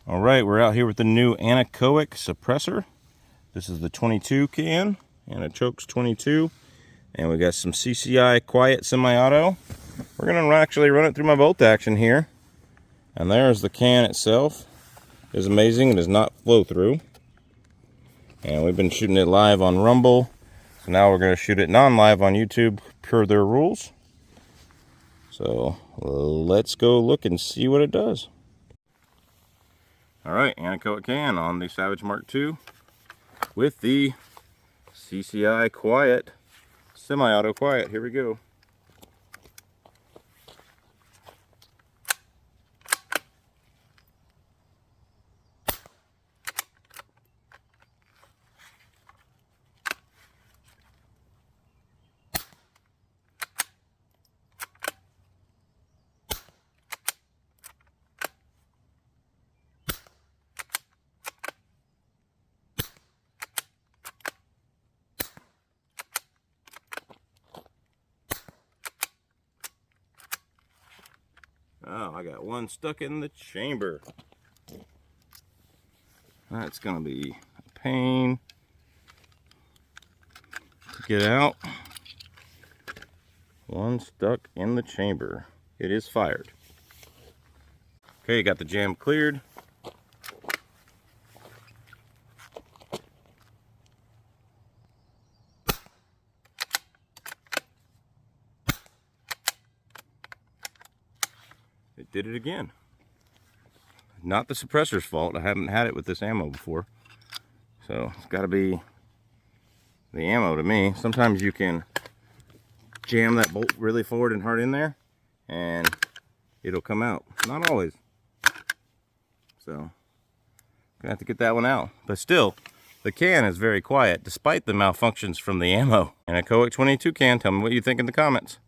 All right, we're out here with the new Anechoic suppressor. This is the 22 can, Anechox-22, and we got some CCI quiet semi-auto. We're gonna actually run it through my bolt action here, and there's the can itself. It is amazing. It does not flow through, and we've been shooting it live on Rumble, so now we're gonna shoot it non-live on YouTube per their rules. So let's go look and see what it does. All right, Anechoic can on the Savage Mark II with the CCI quiet, semi-auto quiet. Here we go. Oh, I got one stuck in the chamber. That's gonna be a pain to get out. One stuck in the chamber. It is fired. Okay, got the jam cleared. It did it again. Not the suppressor's fault. I haven't had it with this ammo before. So it's got to be the ammo to me. Sometimes you can jam that bolt really forward and hard in there and it'll come out. Not always. So gonna have to get that one out. But still, the can is very quiet despite the malfunctions from the ammo. And Anechoic 22 can, tell me what you think in the comments.